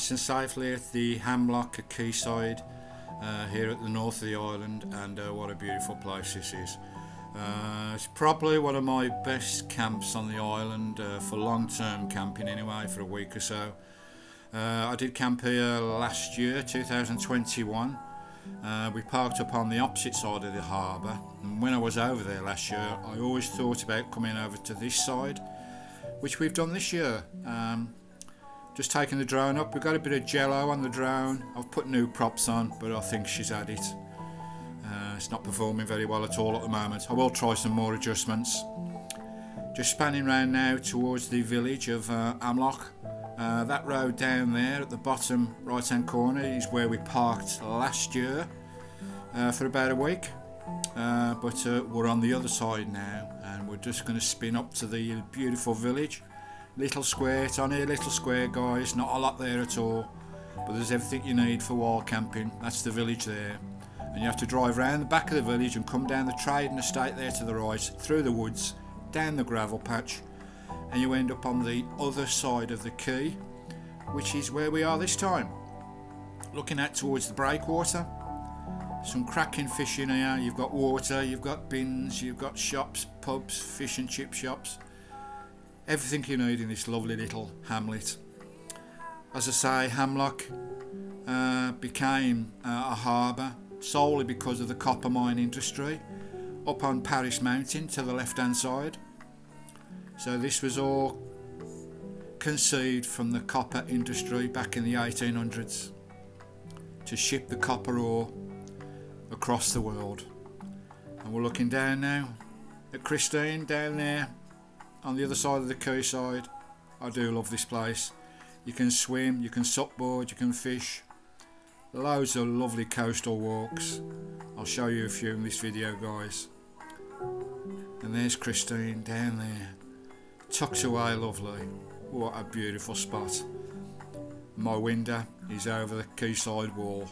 nice and safely at the Amlwch quayside here at the north of the island, and what a beautiful place this is. It's probably one of my best camps on the island for long-term camping anyway, for a week or so. I did camp here last year, 2021. We parked up on the opposite side of the harbour, and when I was over there last year I always thought about coming over to this side, which we've done this year. Just taking the drone up. We've got a bit of jello on the drone. I've put new props on, but I think she's had it. It's not performing very well at all at the moment. I will try some more adjustments. Just spanning round now towards the village of Amlwch. That road down there at the bottom right hand corner is where we parked last year for about a week, but we're on the other side now, and we're just going to spin up to the beautiful village. Little square, it's on here, little square guys, not a lot there at all, but there's everything you need for wild camping. That's the village there, and you have to drive round the back of the village and come down the trading estate there to the right, through the woods, down the gravel patch, and you end up on the other side of the quay, which is where we are this time, looking out towards the breakwater. Some cracking fish in here. You've got water, you've got bins, you've got shops, pubs, fish and chip shops, everything you need in this lovely little hamlet. As I say, Amlwch became a harbour solely because of the copper mine industry up on Paris Mountain to the left hand side. So this was all conceived from the copper industry back in the 1800s to ship the copper ore across the world. And we're looking down now at Christine down there on the other side of the quayside. I do love this place. You can swim, you can supboard, you can fish. Loads of lovely coastal walks. I'll show you a few in this video, guys. And there's Christine down there, tucked away lovely. What a beautiful spot. My window is over the quayside wall.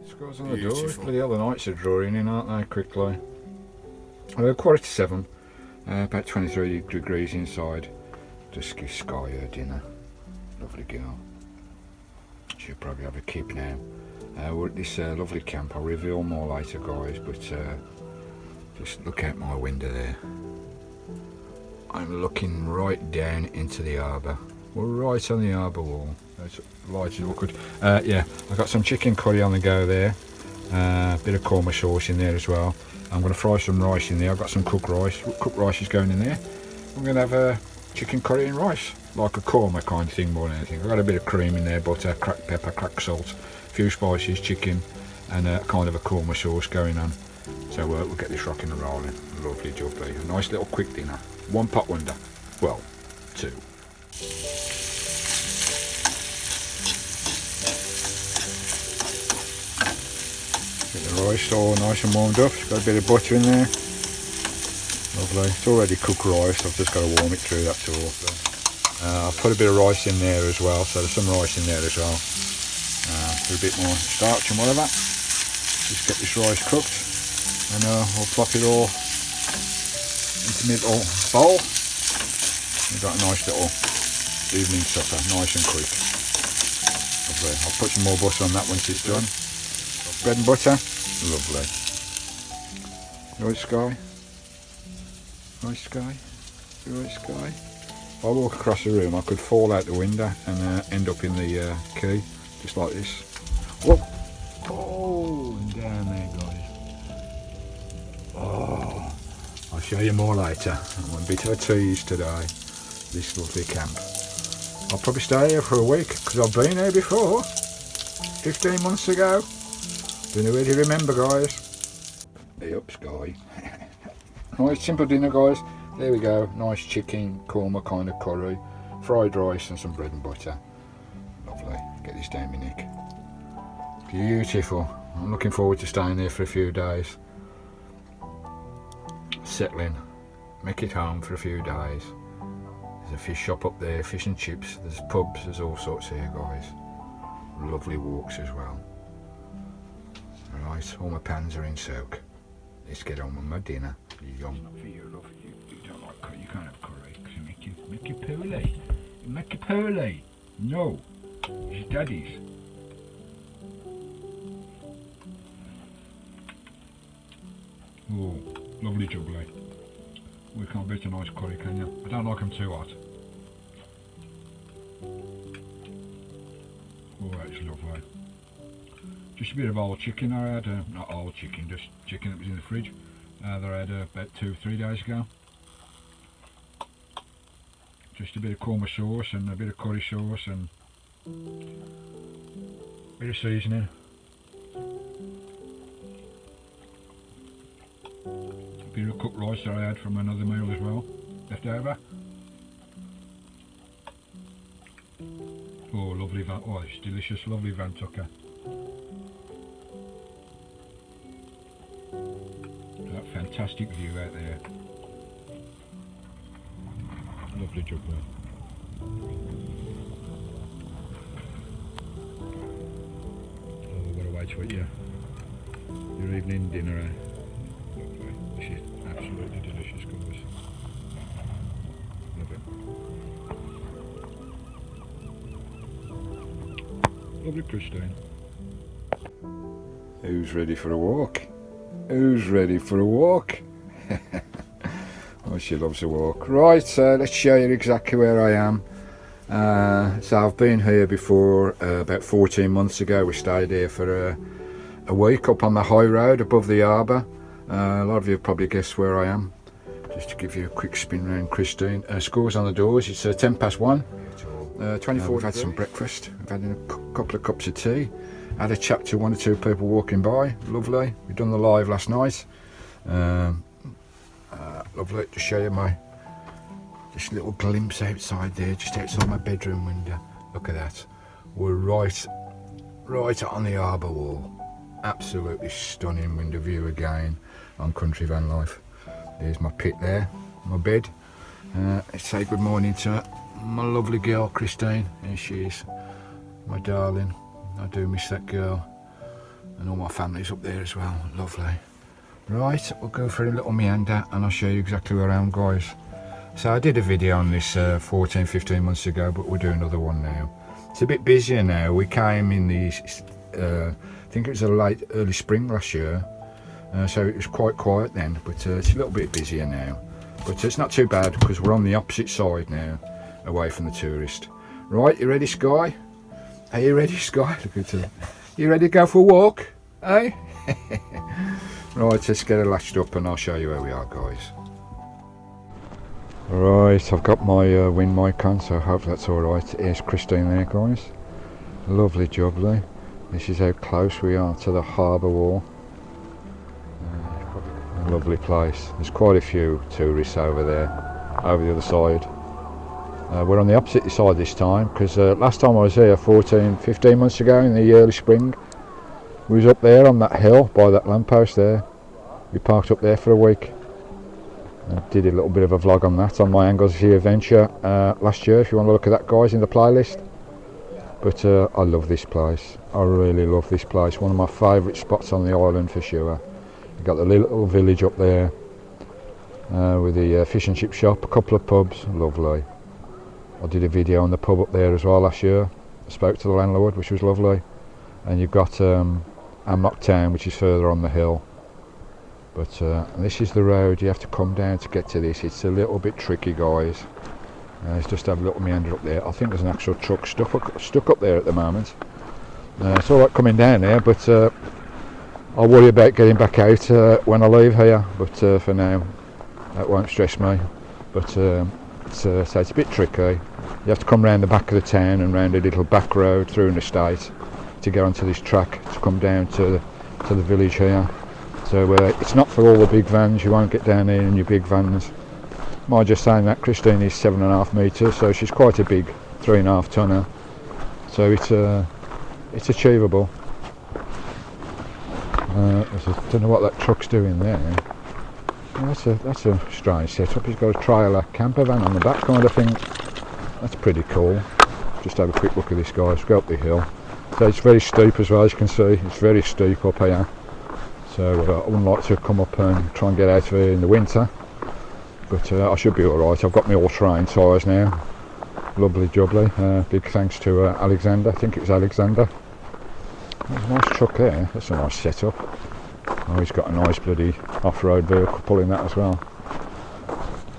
Scores on the door. Bloody hell, the nights are drawing in, aren't they, quickly? 7:15, about 23 degrees inside. Just give Skye her dinner. Lovely girl. She'll probably have a keep now. We're at this lovely camp. I'll reveal more later, guys, but just look out my window there. I'm looking right down into the harbour. We're right on the harbour wall. It's light as awkward. Yeah, I've got some chicken curry on the go there. Bit of korma sauce in there as well. I'm going to fry some rice in there. I've got some cooked rice. Cooked rice is going in there. I'm going to have a chicken curry and rice, like a korma kind of thing more than anything. I've got a bit of cream in there, butter, cracked pepper, cracked salt, a few spices, chicken, and kind of a korma sauce going on. So we'll get this rocking and rolling. Lovely jubbly. A nice little quick dinner. One pot wonder. Well, two. Get the rice all nice and warmed up. It's got a bit of butter in there. Lovely. It's already cooked rice. I've just got to warm it through, that's all. I'll put a bit of rice in there as well. So there's some rice in there as well. With a bit more starch and whatever. Just get this rice cooked. And we'll plop it all into my little bowl. We've got a nice little evening supper, nice and quick. Lovely. I'll put some more butter on that once it's done. Bread and butter, lovely. Right, Skye? Right, Skye? Right, Skye? If I walk across the room, I could fall out the window and end up in the quay, just like this. Whoop! Oh, and down there, guys. Oh, I'll show you more later. I'm a bit of a tease today, this lovely camp. I'll probably stay here for a week because I've been here before, 15 months ago. Don't know where to remember, guys. Hey up, Skye. Nice simple dinner, guys. There we go. Nice chicken, korma kind of curry, fried rice and some bread and butter. Lovely. Get this down my neck. Beautiful. I'm looking forward to staying there for a few days. Settling, make it home for a few days. There's a fish shop up there, fish and chips, there's pubs, there's all sorts here, guys. Lovely walks as well. Right, all my pans are in soak. Let's get on with my dinner. Yum. For you, love. You don't like curry, you can't have curry because you make you poorly. You make you poorly. No. It's Daddy's. Oh, lovely jubbly. We can't beat a nice curry, can you? I don't like them too hot. Oh, that's lovely. Just a bit of old chicken I had, not old chicken, just chicken that was in the fridge. That I had about 2-3 days ago. Just a bit of korma sauce and a bit of curry sauce and a bit of seasoning. A bit of cooked rice that I had from another meal as well, left over. Oh, lovely oh, it's delicious, lovely Van Tucker. That fantastic view out there. Lovely job there. Oh, what a way to eat your evening dinner, eh? Lovely. This is absolutely delicious, guys. Love it. Lovely Christine. Who's ready for a walk? Who's ready for a walk? Oh, she loves a walk. Right, so let's show you exactly where I am. So I've been here before, about 14 months ago. We stayed here for a week up on the high road above the harbour. A lot of you have probably guessed where I am. Just to give you a quick spin around Christine. Scores on the doors, it's 1:10 24. We've had some breakfast, we've had a couple of cups of tea. Had a chat to 1 or 2 people walking by, lovely. We've done the live last night. Lovely to show you this little glimpse outside there, just outside my bedroom window. Look at that. We're right on the harbour wall. Absolutely stunning window view again on country van life. There's my pit there, my bed. Let's say good morning to my lovely girl Christine. Here she is, my darling. I do miss that girl, and all my family's up there as well. Lovely. Right, we'll go for a little meander and I'll show you exactly where I am, guys. So I did a video on this 14-15 months ago, but we'll do another one now. It's a bit busier now. We came in the I think it was early spring last year, so it was quite quiet then, but it's a little bit busier now. But it's not too bad because we're on the opposite side now, away from the tourist. Right, you ready, Skye? Are you ready, Skye? Look at her. You ready to go for a walk? Eh? Right, let's get her latched up and I'll show you where we are, guys. Right, I've got my wind mic on, so I hope that's alright. Here's Christine there, guys. Lovely jubbly. This is how close we are to the harbour wall. A lovely place. There's quite a few tourists over there, over the other side. We're on the opposite side this time, because last time I was here 14-15 months ago in the early spring, we was up there on that hill by that lamppost there. We parked up there for a week. I did a little bit of a vlog on that on my Anglesey adventure last year, if you want to look at that, guys, in the playlist. But I love this place. I really love this place. One of my favourite spots on the island for sure. You've got the little village up there with the fish and chip shop, a couple of pubs, lovely. I did a video on the pub up there as well last year. I spoke to the landlord, which was lovely. And you've got Amlwch town, which is further on the hill. But this is the road you have to come down to get to this. It's a little bit tricky, guys. Let's just have a little meander up there. I think there's an actual truck stuck up there at the moment. It's alright coming down there, but I'll worry about getting back out when I leave here. But for now, that won't stress me. But so it's a bit tricky. You have to come round the back of the town and round a little back road through an estate to get onto this track to come down to the village here. So it's not for all the big vans. You won't get down here in your big vans. Mind just saying that Christine is 7.5 metres, so she's quite a big 3.5 tonner. So it's achievable. I don't know what that truck's doing there. That's a strange setup. He's got a trailer camper van on the back kind of thing. That's pretty cool. Just have a quick look at this, guys. Go up the hill. So it's very steep as well, as you can see. It's very steep up here. So I wouldn't like to come up and try and get out of here in the winter. But I should be alright. I've got my all-terrain tyres now. lovely jubbly. Big thanks to Alexander, I think it was Alexander. There's a nice truck there, that's a nice setup. Oh, he's got a nice bloody off-road vehicle pulling that as well.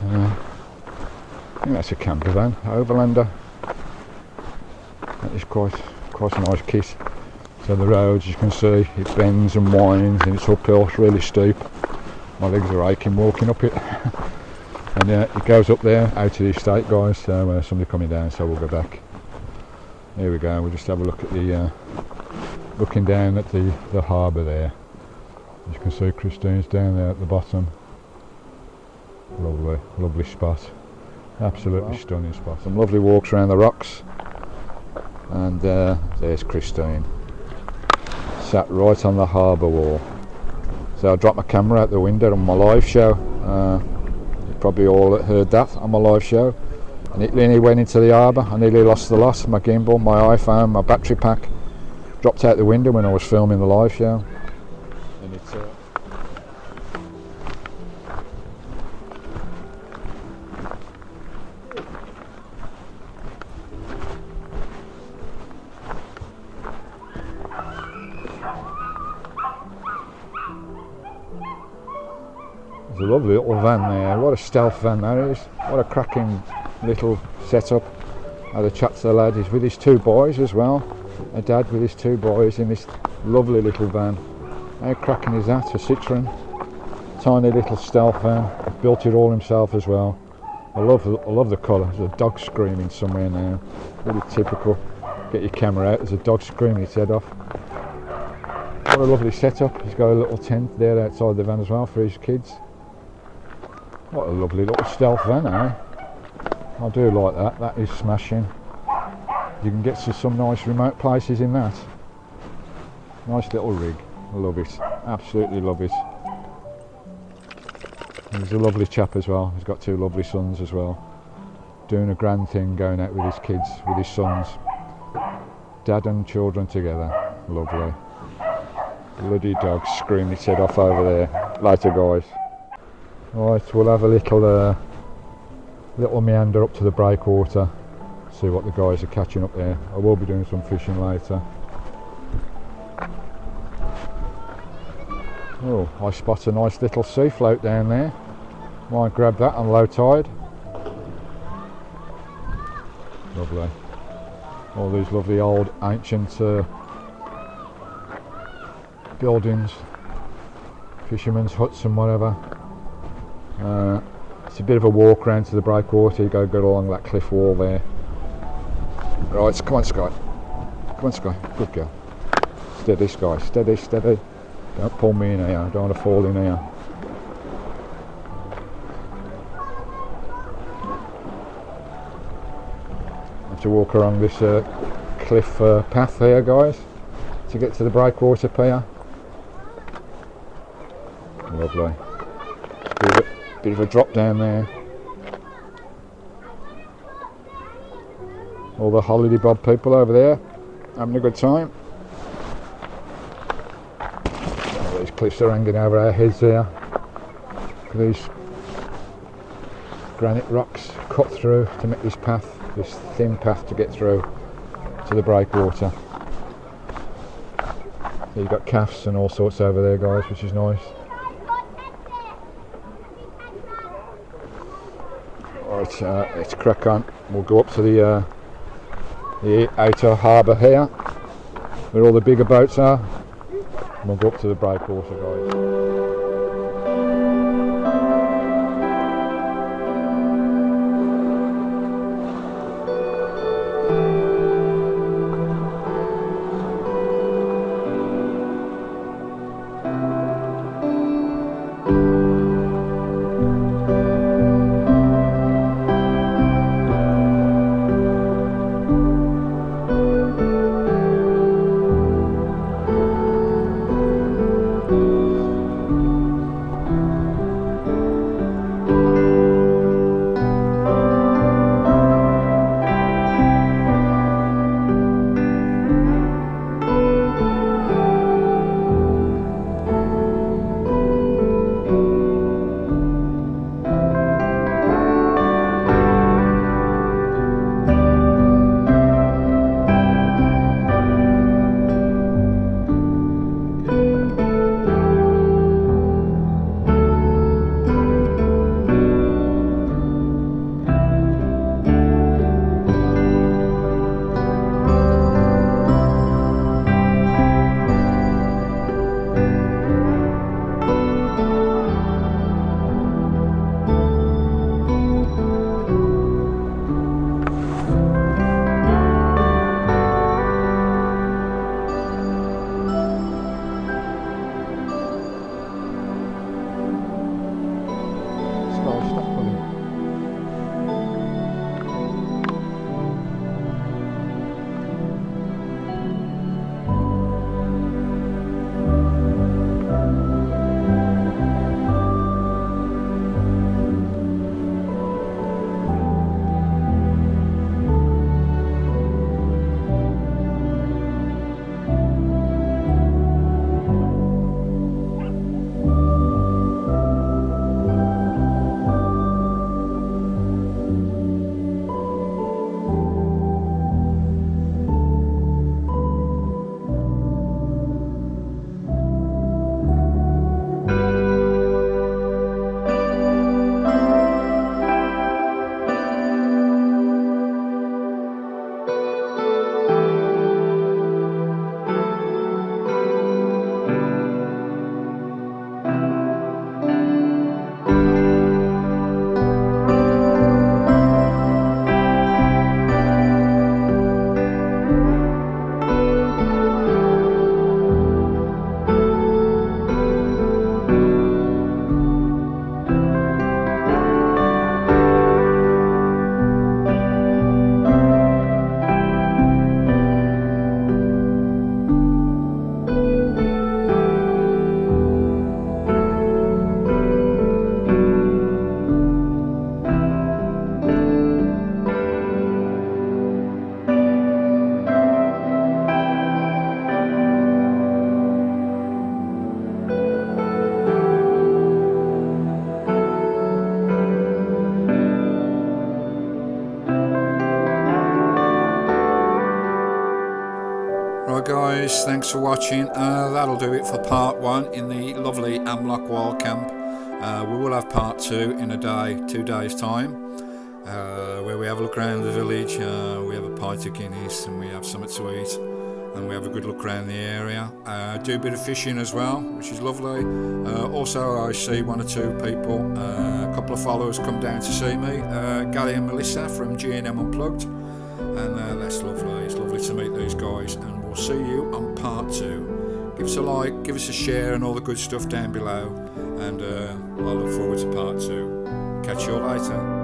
I think that's a camper van, Overlander. That is quite a nice kit. So the roads, you can see, it bends and winds and it's uphill, it's really steep. My legs are aching walking up it. And it goes up there, out to the estate, guys, so somebody coming down, so we'll go back. Here we go, we'll just have a look at the, looking down at the harbour there. As you can see, Christine's down there at the bottom. Lovely, lovely spot. Absolutely stunning spot. Some lovely walks around the rocks. And there's Christine. Sat right on the harbour wall. So I dropped my camera out the window on my live show. You probably all heard that on my live show. And it nearly went into the harbour. I nearly lost the lot. My gimbal, my iPhone, my battery pack dropped out the window when I was filming the live show. And it's there's a lovely little van there. What a stealth van that is. What a cracking little setup. I had a chat to the lad. He's with his two boys as well. A dad with his two boys in this lovely little van. How cracking is that? A Citroen. Tiny little stealth van. Built it all himself as well. I love the colour. There's a dog screaming somewhere now. Really typical. Get your camera out. There's a dog screaming its head off. What a lovely setup. He's got a little tent there outside the van as well for his kids. What a lovely little stealth van, eh? I do like that. That is smashing. You can get to some nice remote places in that. Nice little rig. I love it. Absolutely love it. He's a lovely chap as well. He's got two lovely sons as well. Doing a grand thing, going out with his kids, with his sons. Dad and children together. Lovely. Bloody dog screaming its head off over there. Later, guys. Right, we'll have a little meander up to the breakwater. See what the guys are catching up there. I will be doing some fishing later. Oh, I spot a nice little sea float down there. Might grab that on low tide. Lovely. All these lovely old ancient buildings, fishermen's huts and whatever. It's a bit of a walk round to the breakwater. You go along that cliff wall there. Right, come on, Skye. Come on, Skye. Good girl. Steady, Skye. Steady, steady. Don't pull me in here. I don't want to fall in here. I have to walk along this cliff path here, guys, to get to the breakwater pier. Lovely. Bit of a drop down there. All the holiday bob people over there having a good time. Oh, these cliffs are hanging over our heads here. Look at these granite rocks cut through to make this path, this thin path to get through to the breakwater. So you've got calves and all sorts over there, guys, which is nice. Right, let's crack on. We'll go up to the outer harbour here, where all the bigger boats are, and we'll go up to the breakwater, guys. guys, thanks for watching. That'll do it for part 1 in the lovely Amlwch wild camp. We will have part 2 in 2 days time, where we have a look around the village. We have a pint of Guinness and we have something to eat, and we have a good look around the area. Do a bit of fishing as well, which is lovely. Also, I see 1 or 2 people, a couple of followers come down to see me, Gary and Melissa from G&M Unplugged, and that's lovely. It's lovely to meet these guys, and we'll see you on part 2. Give us a like, give us a share and all the good stuff down below, and I look forward to part 2. Catch you all later.